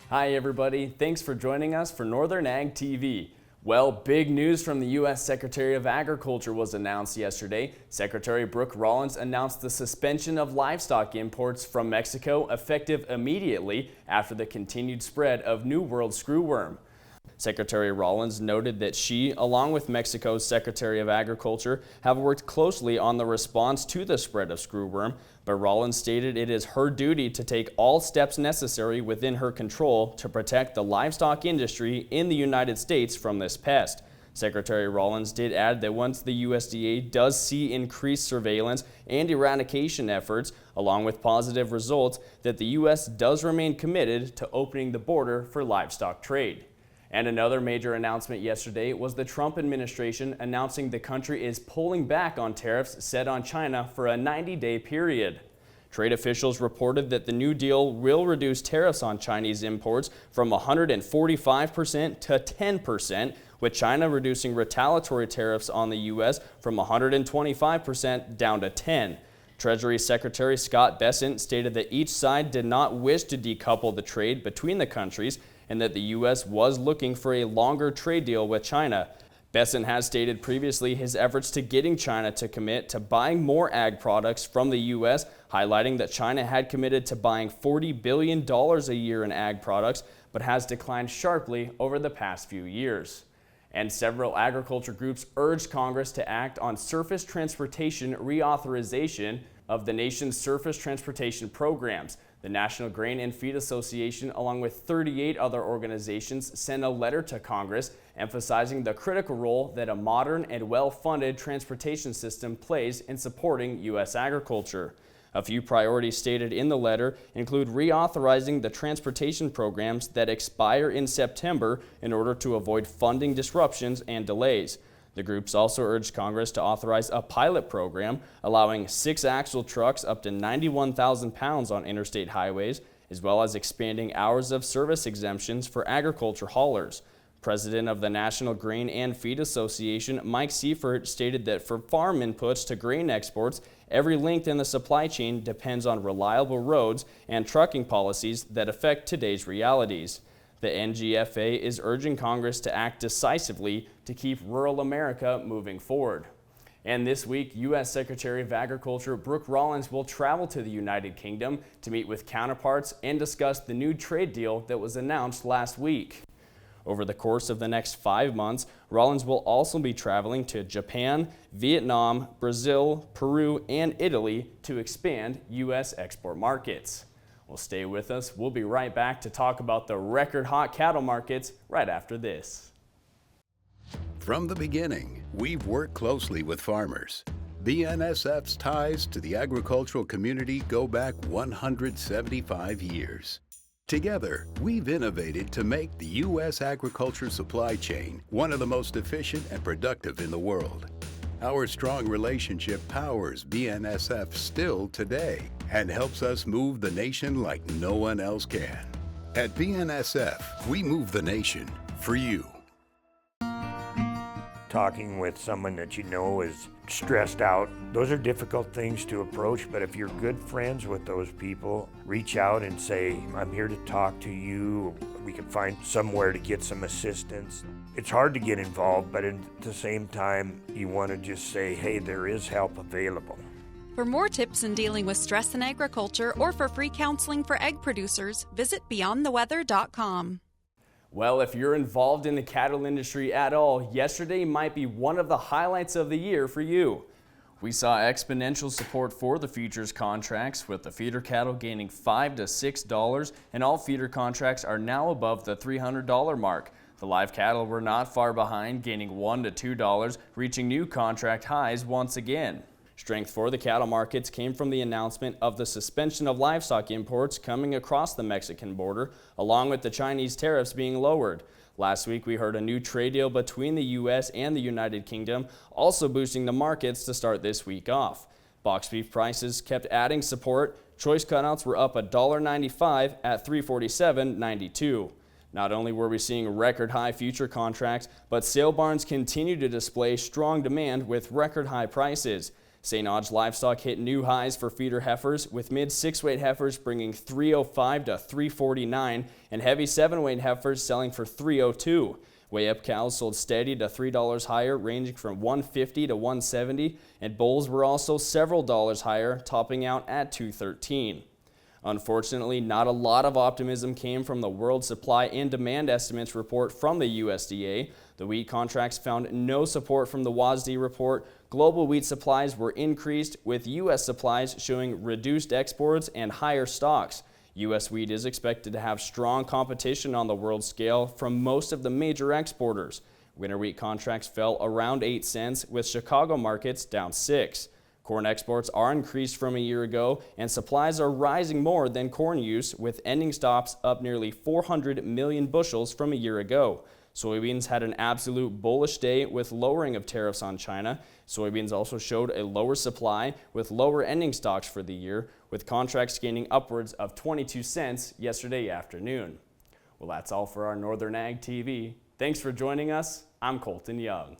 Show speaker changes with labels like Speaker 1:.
Speaker 1: Hi everybody, thanks for joining us for Northern Ag TV. Well, big news from the U.S. Secretary of Agriculture was announced yesterday. Secretary Brooke Rollins announced the suspension of livestock imports from Mexico effective immediately after the continued spread of New World screwworm. Secretary Rollins noted that she, along with Mexico's Secretary of Agriculture, have worked closely on the response to the spread of screwworm, but Rollins stated it is her duty to take all steps necessary within her control to protect the livestock industry in the United States from this pest. Secretary Rollins did add that once the USDA does see increased surveillance and eradication efforts, along with positive results, that the U.S. does remain committed to opening the border for livestock trade. And another major announcement yesterday was the Trump administration announcing the country is pulling back on tariffs set on China for a 90-day period. Trade officials reported that the new deal will reduce tariffs on Chinese imports from 145% to 10%, with China reducing retaliatory tariffs on the U.S. from 125% down to 10%. Treasury Secretary Scott Bessent stated that each side did not wish to decouple the trade between the countries and that the U.S. was looking for a longer trade deal with China. Bessent has stated previously his efforts to getting China to commit to buying more ag products from the U.S., highlighting that China had committed to buying $40 billion a year in ag products, but has declined sharply over the past few years. And several agriculture groups urged Congress to act on surface transportation reauthorization of the nation's surface transportation programs. The National Grain and Feed Association, along with 38 other organizations, sent a letter to Congress emphasizing the critical role that a modern and well-funded transportation system plays in supporting U.S. agriculture. A few priorities stated in the letter include reauthorizing the transportation programs that expire in September in order to avoid funding disruptions and delays. The groups also urged Congress to authorize a pilot program allowing 6-axle trucks up to 91,000 pounds on interstate highways, as well as expanding hours of service exemptions for agriculture haulers. President of the National Grain and Feed Association, Mike Seifert, stated that for farm inputs to grain exports, every link in the supply chain depends on reliable roads and trucking policies that affect today's realities. The NGFA is urging Congress to act decisively to keep rural America moving forward. And this week, U.S. Secretary of Agriculture Brooke Rollins will travel to the United Kingdom to meet with counterparts and discuss the new trade deal that was announced last week. Over the course of the next 5 months, Rollins will also be traveling to Japan, Vietnam, Brazil, Peru, and Italy to expand U.S. export markets. Well, stay with us. We'll be right back to talk about the record hot cattle markets right after this.
Speaker 2: From the beginning, we've worked closely with farmers. BNSF's ties to the agricultural community go back 175 years. Together, we've innovated to make the U.S. agriculture supply chain one of the most efficient and productive in the world. Our strong relationship powers BNSF still today and helps us move the nation like no one else can. At BNSF, we move the nation for you.
Speaker 3: Talking with someone that you know is stressed out, those are difficult things to approach, but if you're good friends with those people, reach out and say, I'm here to talk to you. We can find somewhere to get some assistance. It's hard to get involved, but at the same time, you want to just say, hey, there is help available.
Speaker 4: For more tips in dealing with stress in agriculture or for free counseling for egg producers, visit beyondtheweather.com.
Speaker 1: Well, if you're involved in the cattle industry at all, yesterday might be one of the highlights of the year for you. We saw exponential support for the futures contracts, with the feeder cattle gaining $5 to $6, and all feeder contracts are now above the $300 mark. The live cattle were not far behind, gaining $1 to $2, reaching new contract highs once again. Strength for the cattle markets came from the announcement of the suspension of livestock imports coming across the Mexican border, along with the Chinese tariffs being lowered. Last week, we heard a new trade deal between the U.S. and the United Kingdom, also boosting the markets to start this week off. Box beef prices kept adding support. Choice cutouts were up $1.95 at $347.92. Not only were we seeing record high future contracts, but sale barns continue to display strong demand with record high prices. St. Aud's Livestock hit new highs for feeder heifers, with mid 6-weight heifers bringing $305 to $349 and heavy 7-weight heifers selling for $302. Weigh-up cows sold steady to $3 higher, ranging from $150 to $170, and bulls were also several dollars higher, topping out at $213. Unfortunately, not a lot of optimism came from the World Supply and Demand Estimates report from the USDA. The wheat contracts found no support from the WASDE report. Global wheat supplies were increased, with U.S. supplies showing reduced exports and higher stocks. U.S. wheat is expected to have strong competition on the world scale from most of the major exporters. Winter wheat contracts fell around 8 cents, with Chicago markets down 6. Corn exports are increased from a year ago, and supplies are rising more than corn use, with ending stocks up nearly 400 million bushels from a year ago. Soybeans had an absolute bullish day with lowering of tariffs on China. Soybeans also showed a lower supply with lower ending stocks for the year, with contracts gaining upwards of 22 cents yesterday afternoon. Well, that's all for our Northern Ag TV. Thanks for joining us. I'm Colton Young.